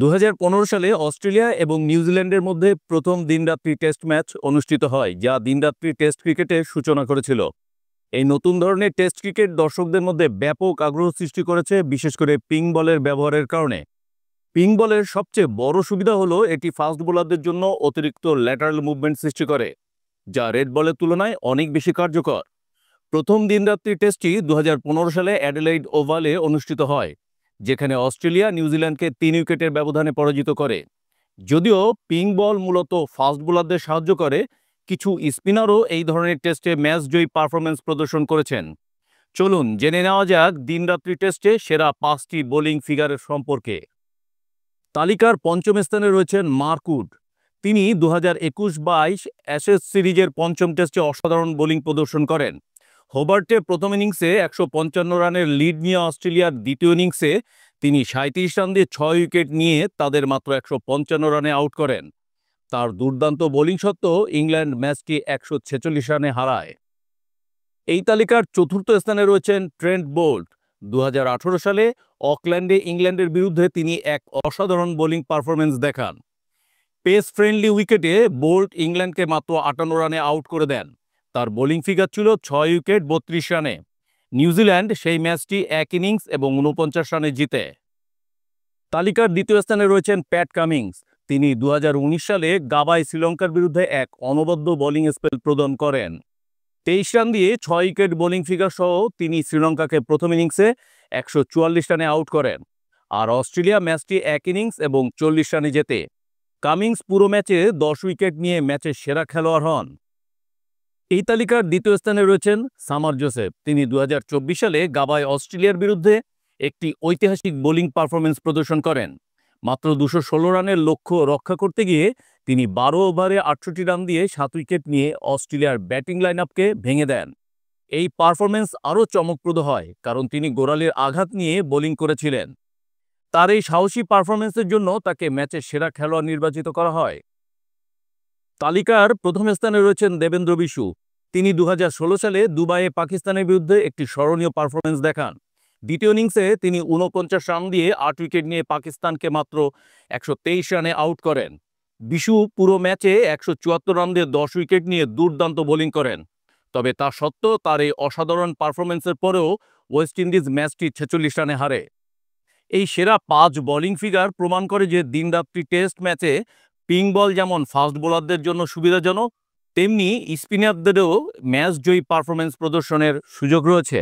২০১৫ সালে অস্ট্রেলিয়া এবং নিউজিল্যান্ডের মধ্যে প্রথম দিনরাত্রি টেস্ট ম্যাচ অনুষ্ঠিত হয়, যা দিনরাত্রি টেস্ট ক্রিকেটের সূচনা করেছিল। এই নতুন ধরনের টেস্ট ক্রিকেট দর্শকদের মধ্যে ব্যাপক আগ্রহ সৃষ্টি করেছে, বিশেষ করে পিঙ্ক বলের ব্যবহারের কারণে। পিঙ্ক বলের সবচেয়ে বড় সুবিধা হলো এটি ফাস্ট বোলারদের জন্য অতিরিক্ত ল্যাটারাল মুভমেন্ট সৃষ্টি করে, যা রেড বলের তুলনায় অনেক বেশি কার্যকর। প্রথম দিনরাত্রি টেস্টটি ২০১৫ সালে অ্যাডিলেইড ওভালে অনুষ্ঠিত হয়, যেখানে অস্ট্রেলিয়া নিউজিল্যান্ডকে ৩ উইকেটের ব্যবধানে পরাজিত করে। যদিও পিঙ্ক বল মূলত ফাস্ট বোলারদের সাহায্য করে, কিছু স্পিনারও এই ধরনের টেস্টে ম্যাচ জয়ী পারফরমেন্স প্রদর্শন করেছেন। চলুন জেনে নেওয়া যাক দিনরাত্রি টেস্টে সেরা ৫টি বোলিং ফিগারের সম্পর্কে। তালিকার পঞ্চম স্থানে রয়েছেন মার্ক উড। তিনি ২০২১-২২ অ্যাশেজ সিরিজের পঞ্চম টেস্টে অসাধারণ বোলিং প্রদর্শন করেন। হোবার্টে প্রথম ইনিংসে ১৫৫ রানের লিড নিয়ে অস্ট্রেলিয়ার দ্বিতীয় ইনিংসে তিনি ৩৭ রান দিয়ে ৬ উইকেট নিয়ে তাদের মাত্র ১৫৫ রানে আউট করেন। তার দুর্দান্ত বোলিং সত্ত্বেও ইংল্যান্ড ম্যাচটি ১৪৬ রানে হারায়। এই তালিকার চতুর্থ স্থানে রয়েছেন ট্রেন্ট বোল্ট। ২০১৮ সালে অকল্যান্ডে ইংল্যান্ডের বিরুদ্ধে তিনি এক অসাধারণ বোলিং পারফরমেন্স দেখান। পেস ফ্রেন্ডলি উইকেটে বোল্ট ইংল্যান্ডকে মাত্র ৫৮ রানে আউট করে দেন। তার বোলিং ফিগার ছিল ৬ উইকেট ৩২ রানে। নিউজিল্যান্ড সেই ম্যাচটি এক ইনিংস এবং ৪৯ রানে জিতে। তালিকার দ্বিতীয় স্থানে রয়েছেন প্যাট কামিন্স। তিনি ২০১৯ সালে গাবায় শ্রীলঙ্কার বিরুদ্ধে এক অনবদ্য বোলিং স্পেল প্রদান করেন। ২৩ রান দিয়ে ৬ উইকেট বোলিং ফিগার সহ তিনি শ্রীলঙ্কাকে প্রথম ইনিংসে ১৪৪ রানে আউট করেন, আর অস্ট্রেলিয়া ম্যাচটি এক ইনিংস এবং ৪০ রানে জেতে। কামিন্স পুরো ম্যাচে ১০ উইকেট নিয়ে ম্যাচের সেরা খেলোয়াড় হন। এই তালিকার দ্বিতীয় স্থানে রয়েছেন সামার জোসেফ। তিনি ২০২৪ সালে গাবায় অস্ট্রেলিয়ার বিরুদ্ধে একটি ঐতিহাসিক বোলিং পারফরমেন্স প্রদর্শন করেন। মাত্র ২১৬ রানের লক্ষ্য রক্ষা করতে গিয়ে তিনি ১২ ওভারে ৬৮ রান দিয়ে ৭ উইকেট নিয়ে অস্ট্রেলিয়ার ব্যাটিং লাইন আপকে ভেঙে দেন। এই পারফরমেন্স আরও চমকপ্রদ হয় কারণ তিনি গোড়ালির আঘাত নিয়ে বোলিং করেছিলেন। তার এই সাহসী পারফরমেন্সের জন্য তাকে ম্যাচের সেরা খেলোয়াড় নির্বাচিত করা হয়। তালিকার প্রথম স্থানে রয়েছেন দেবেন্দ্র বিশু। তিনি ২০১৬ সালে দুবাইয়ে পাকিস্তানের বিরুদ্ধে একটি স্মরণীয় পারফরমেন্স দেখান। দ্বিতীয় ইনিংসে তিনি ৪৯ রান দিয়ে ৮ উইকেট নিয়ে পাকিস্তানকে মাত্র ১২৩ রানে আউট করেন। বিশু পুরো ম্যাচে ১৭৪ রান দিয়ে ১০ উইকেট নিয়ে দুর্দান্ত বোলিং করেন। তবে তা সত্ত্বেও তার এই অসাধারণ পারফরমেন্সের পরেও ওয়েস্ট ইন্ডিজ ম্যাচটি ৪৬ রানে হারে। এই সেরা ৫ বোলিং ফিগার প্রমাণ করে যে দিনরাত্রি টেস্ট ম্যাচে পিঙ্ক বল যেমন ফাস্ট বোলারদের জন্য সুবিধাজনক, তেমনি স্পিনারদেরও ম্যাচ জয়ী পারফরমেন্স প্রদর্শনের সুযোগ রয়েছে।